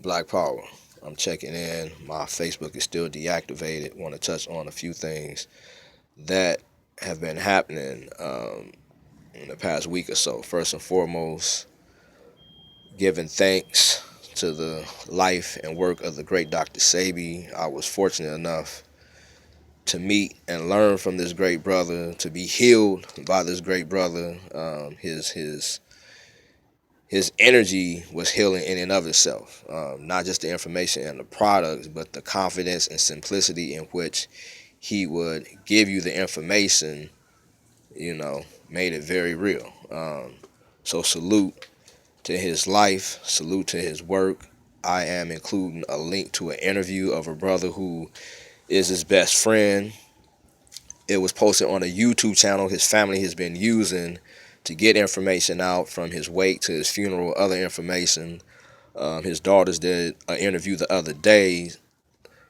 Black Power. I'm checking in. My Facebook is still deactivated. Want to touch on a few things that have been happening in the past week or so. First and foremost, giving thanks to the life and work of the great Dr. Sebi. I was fortunate enough to meet and learn from this great brother, to be healed by this great brother. His energy was healing in and of itself. Not just the information and the products, but the confidence and simplicity in which he would give you the information, made it very real. So salute to his life, salute to his work. I am including a link to an interview of a brother who is his best friend. It was posted on a YouTube channel his family has been using to get information out, from his wake to his funeral, other information. His daughters did an interview the other day,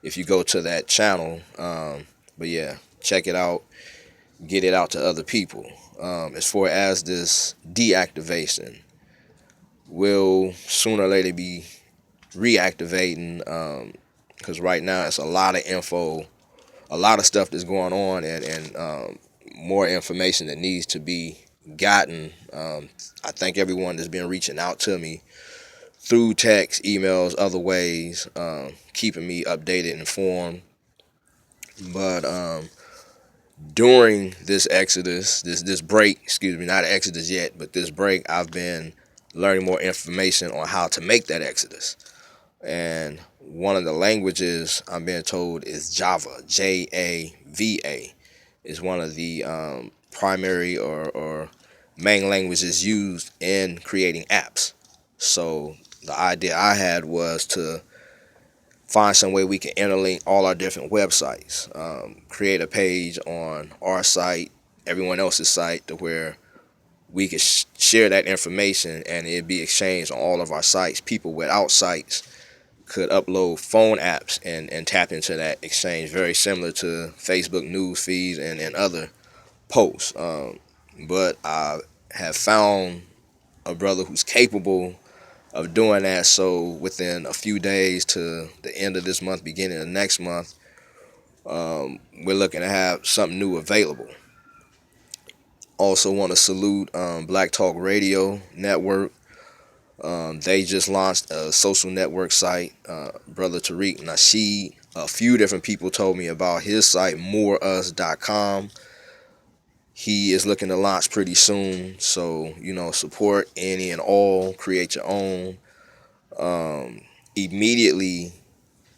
if you go to that channel. But yeah, check it out, get it out to other people. As far as this deactivation, will sooner or later be reactivating, because right now it's a lot of info, a lot of stuff that's going on, and more information that needs to be gotten. I thank everyone that's been reaching out to me through text, emails, other ways, keeping me updated and informed. But during this exodus, this break, excuse me, not exodus yet, but this break, I've been learning more information on how to make that exodus. And one of the languages I'm being told is Java, Java, is one of the primary or main languages used in creating apps. So the idea I had was to find some way we can interlink all our different websites, create a page on our site, everyone else's site, to where we could share that information and it'd be exchanged on all of our sites. People without sites could upload phone apps and tap into that exchange, very similar to Facebook news feeds and other posts. But I have found a brother who's capable of doing that. So within a few days to the end of this month, beginning of next month, we're looking to have something new available. Also want to salute Black Talk Radio Network. They just launched a social network site. Brother Tariq Nasheed, a few different people told me about his site, moreus.com. He is looking to launch pretty soon. So, support any and all, create your own. Immediately,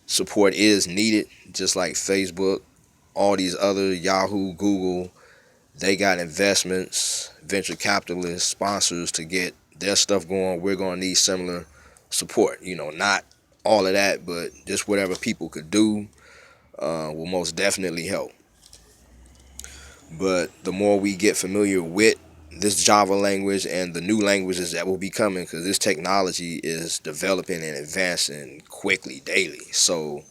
support is needed, just like Facebook, all these other, Yahoo, Google. They got investments, venture capitalists, sponsors to get their stuff going. We're going to need similar support. Not all of that, but just whatever people could do will most definitely help. But the more we get familiar with this Java language and the new languages that will be coming, because this technology is developing and advancing quickly daily. So,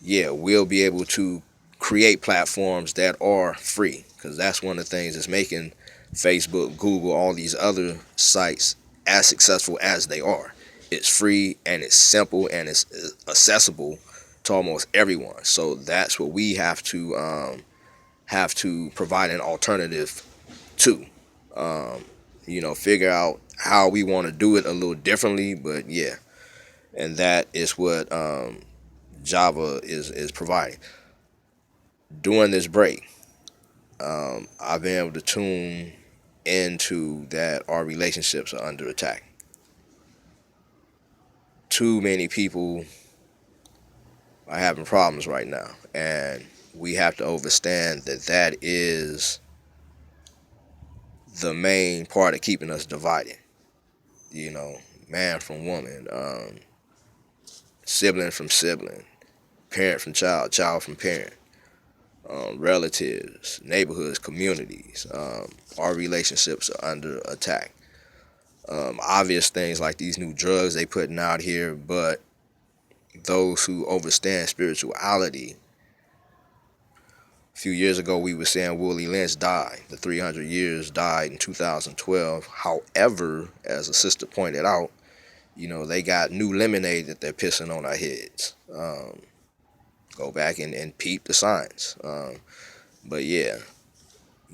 yeah, we'll be able to create platforms that are free, because that's one of the things that's making Facebook, Google, all these other sites as successful as they are. It's free and it's simple and it's accessible to almost everyone. So that's what we have to provide an alternative to. Figure out how we want to do it a little differently, but yeah, and that is what Java is providing. During this break, I've been able to tune into that our relationships are under attack. Too many people are having problems right now, and we have to understand that is the main part of keeping us divided. Man from woman, sibling from sibling, parent from child, child from parent, relatives, neighborhoods, communities. Our relationships are under attack. Obvious things like these new drugs they putting out here, but those who understand spirituality. A few years ago, we were saying Willie Lynch died. The 300 years died in 2012. However, as a sister pointed out, they got new lemonade that they're pissing on our heads. Go back and peep the science. But yeah,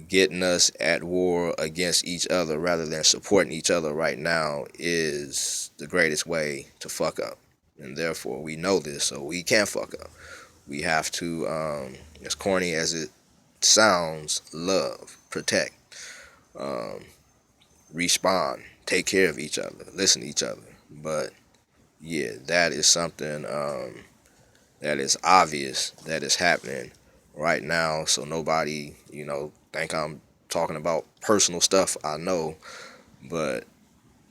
getting us at war against each other rather than supporting each other right now is the greatest way to fuck up. And therefore, we know this, so we can't fuck up. We have to, as corny as it sounds, love, protect, respond, take care of each other, listen to each other. But yeah, that is something that is obvious that is happening right now. So nobody, think I'm talking about personal stuff. I know, but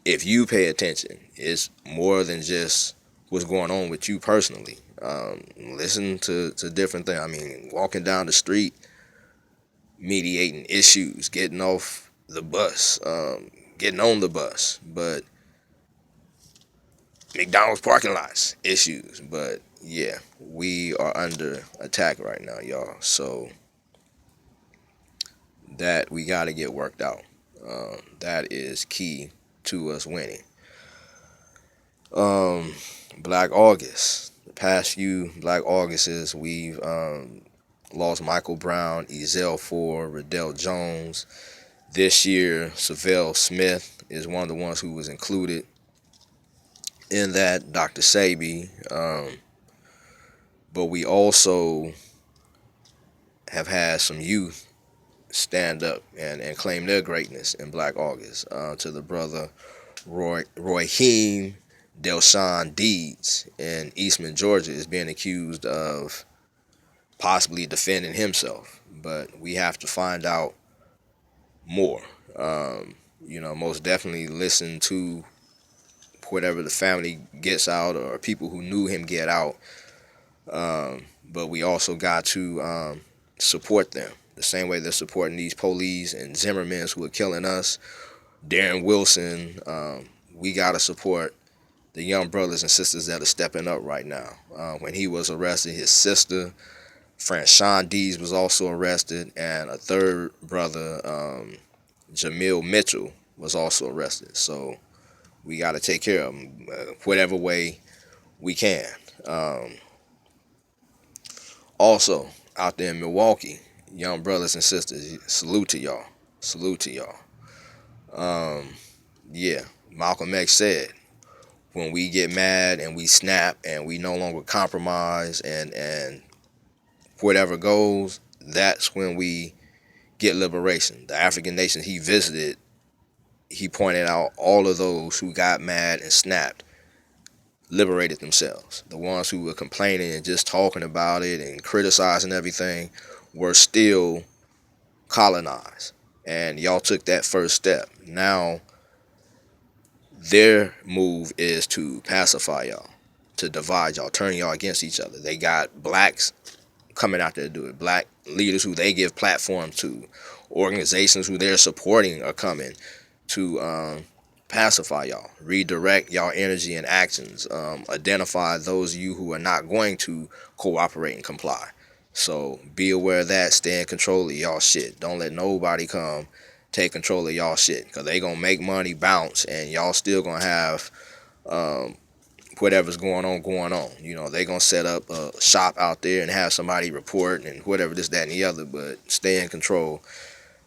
if you pay attention, it's more than just what's going on with you personally. Listen to different things. I mean, walking down the street, mediating issues, getting off the bus, getting on the bus, but McDonald's parking lots, issues. But yeah, we are under attack right now, y'all. So that we got to get worked out. That is key to us winning. Black August. The past few Black Augusts, we've lost Michael Brown, Ezell Ford, Riddell Jones. This year, Savelle Smith is one of the ones who was included in that, Dr. Sebi. But we also have had some youth stand up and claim their greatness in Black August. To the brother Royheem Delshawn Deeds in Eastman, Georgia, is being accused of possibly defending himself. But we have to find out more. Most definitely listen to whatever the family gets out or people who knew him get out. But we also got to support them the same way they're supporting these police and Zimmermans who are killing us. Darren Wilson, we got to support the young brothers and sisters that are stepping up right now. When he was arrested, his sister, Franchon Dees, was also arrested, and a third brother, Jamil Mitchell, was also arrested. So we got to take care of them whatever way we can. Also, out there in Milwaukee, young brothers and sisters, salute to y'all. Salute to y'all. Yeah, Malcolm X said, when we get mad and we snap and we no longer compromise and whatever goes, that's when we get liberation. The African nations he visited, he pointed out all of those who got mad and snapped liberated themselves. The ones who were complaining and just talking about it and criticizing everything were still colonized. And y'all took that first step. Now their move is to pacify y'all, to divide y'all, turn y'all against each other. They got blacks coming out there to do it. Black leaders who they give platforms to, organizations who they're supporting are coming to pacify y'all, redirect y'all energy and actions, identify those of you who are not going to cooperate and comply. So be aware of that. Stay in control of y'all shit. Don't let nobody come take control of y'all shit, because they gonna make money bounce and y'all still gonna have whatever's going on. They gonna set up a shop out there and have somebody report and whatever, this, that, and the other. But stay in control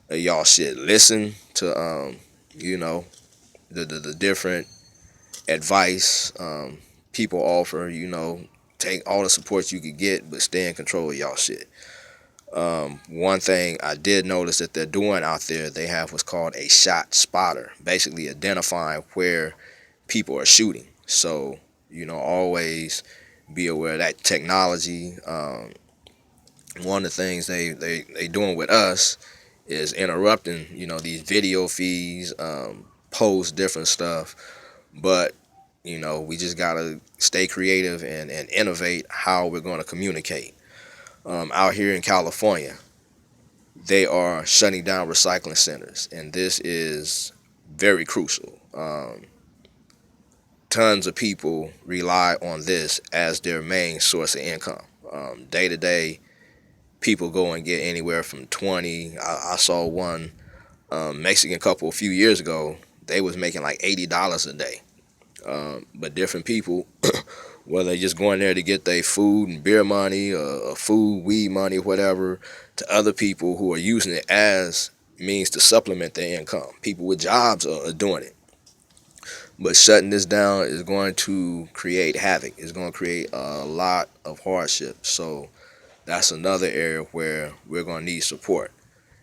of y'all shit. Listen to the different advice people offer. Take all the support you could get, but stay in control of y'all shit. One thing I did notice that they're doing out there, they have what's called a shot spotter, basically identifying where people are shooting. So, always be aware of that technology. One of the things they doing with us is interrupting, these video feeds, post different stuff. But, we just got to stay creative and innovate how we're going to communicate. Out here in California, they are shutting down recycling centers, and this is very crucial. Tons of people rely on this as their main source of income. Day to day, people go and get anywhere from 20. I saw one Mexican couple a few years ago. They was making like $80 a day But different people, whether they just going there to get their food and beer money, or food, weed money, whatever, to other people who are using it as means to supplement their income. People with jobs are doing it. But shutting this down is going to create havoc. It's going to create a lot of hardship. So that's another area where we're going to need support.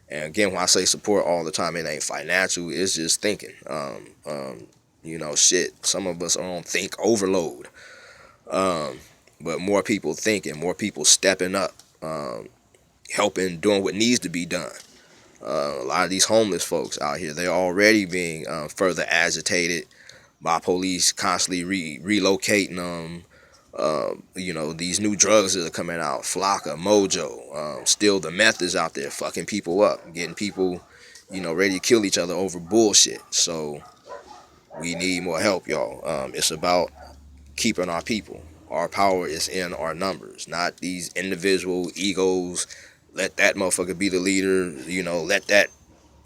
And again, when I say support all the time, it ain't financial. It's just thinking. Shit. Some of us are on think overload. But more people thinking, more people stepping up, helping, doing what needs to be done. A lot of these homeless folks out here, they're already being further agitated by police, constantly relocating them. These new drugs that are coming out, Flocka, Mojo, still the meth is out there fucking people up, getting people, ready to kill each other over bullshit. So we need more help, y'all. It's about keeping our people. Our power is in our numbers, not these individual egos. Let that motherfucker be the leader, let that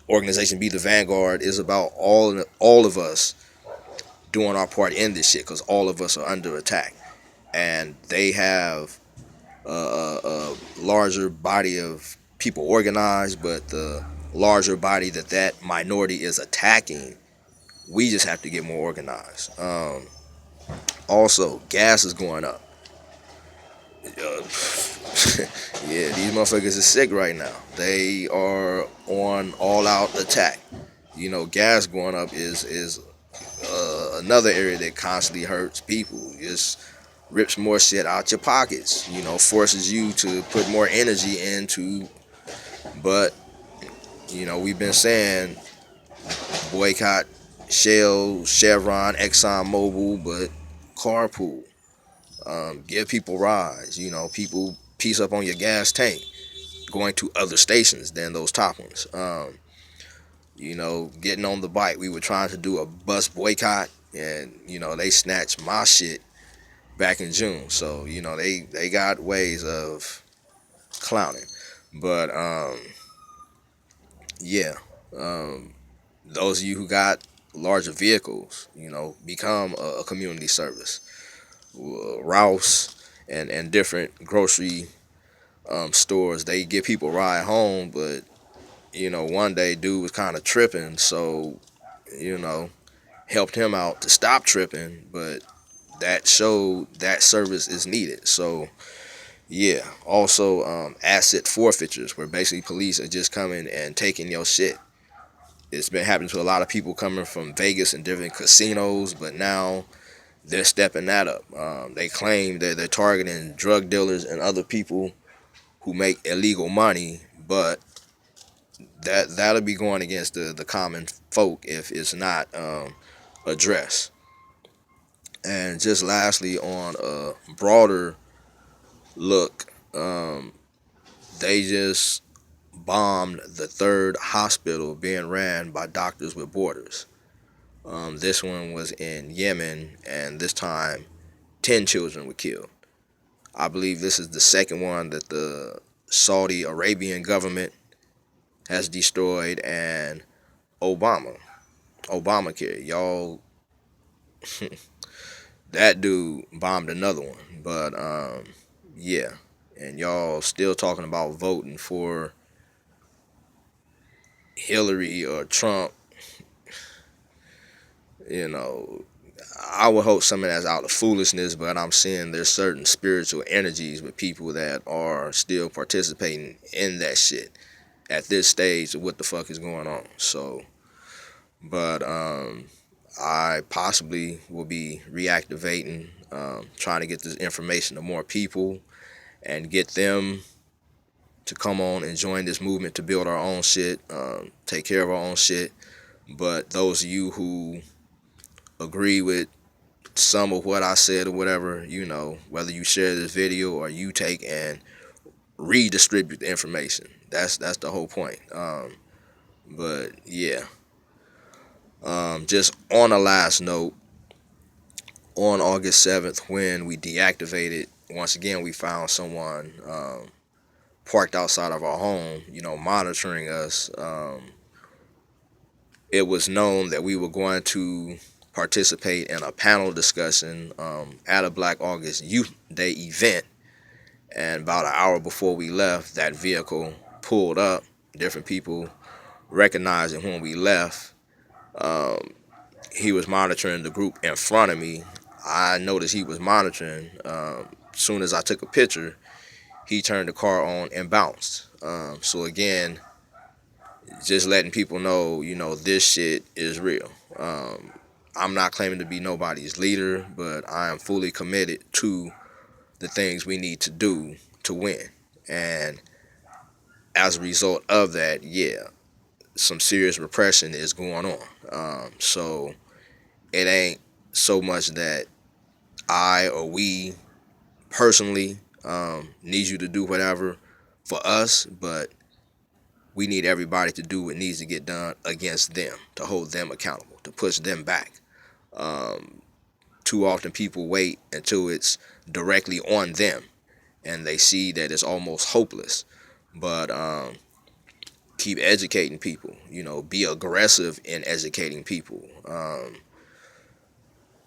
organization be the vanguard. It's about all of us doing our part in this shit, because all of us are under attack. And they have a larger body of people organized, but the larger body that minority is attacking, we just have to get more organized. Also, gas is going up. Yeah, these motherfuckers are sick right now. They are on all-out attack. Gas going up is another area that constantly hurts people. Just rips more shit out your pockets. Forces you to put more energy into. But we've been saying boycott Shell, Chevron, Exxon Mobil, but carpool. Give people rides. People piece up on your gas tank, going to other stations than those top ones. Getting on the bike. We were trying to do a bus boycott, and they snatched my shit back in June. So they got ways of clowning. But yeah, those of you who got larger vehicles, become a community service. Rouse and different grocery stores, they give people a ride home, but one day dude was kind of tripping, so helped him out to stop tripping, but that showed that service is needed. So yeah, also asset forfeitures, where basically police are just coming and taking your shit. It's been happening to a lot of people coming from Vegas and different casinos, but now they're stepping that up. They claim that they're targeting drug dealers and other people who make illegal money, but that'll be going against the common folk if it's not addressed. And just lastly, on a broader look, they just bombed the third hospital being ran by Doctors with Borders. This one was in Yemen, and this time 10 children were killed. I believe this is the second one that the Saudi Arabian government has destroyed, and Obamacare, y'all, that dude bombed another one. But yeah, and y'all still talking about voting for Hillary or Trump. I would hope some of that's out of foolishness, but I'm seeing there's certain spiritual energies with people that are still participating in that shit at this stage of what the fuck is going on. So, but I possibly will be reactivating, trying to get this information to more people and get them to come on and join this movement to build our own shit, take care of our own shit. But those of you who agree with some of what I said or whatever, whether you share this video or you take and redistribute the information. That's the whole point. But yeah, just on a last note, on August 7th, when we deactivated, once again, we found someone parked outside of our home, monitoring us. It was known that we were going to participate in a panel discussion at a Black August Youth Day event. And about an hour before we left, that vehicle pulled up. Different people recognized it when we left. He was monitoring the group in front of me. I noticed he was monitoring. As soon as I took a picture, he turned the car on and bounced. So again, just letting people know, this shit is real. I'm not claiming to be nobody's leader, but I am fully committed to the things we need to do to win. And as a result of that, some serious repression is going on. So it ain't so much that I or we personally need you to do whatever for us, but we need everybody to do what needs to get done against them, to hold them accountable, to push them back. Too often people wait until it's directly on them and they see that it's almost hopeless. But keep educating people, be aggressive in educating people.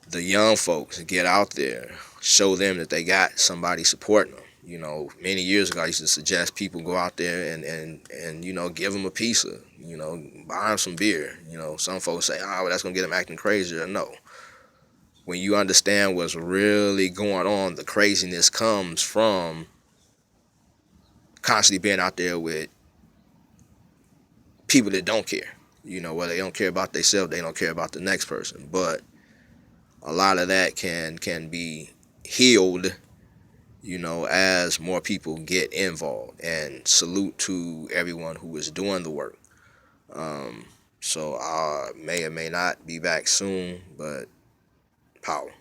The young folks, get out there, show them that they got somebody supporting them. Many years ago, I used to suggest people go out there and give them a pizza, buy them some beer. Some folks say, well, that's going to get them acting crazy. Or no. When you understand what's really going on, the craziness comes from constantly being out there with people that don't care. Whether they don't care about themselves, they don't care about the next person. But a lot of that can be healed, as more people get involved. And salute to everyone who is doing the work. So I may or may not be back soon, but power.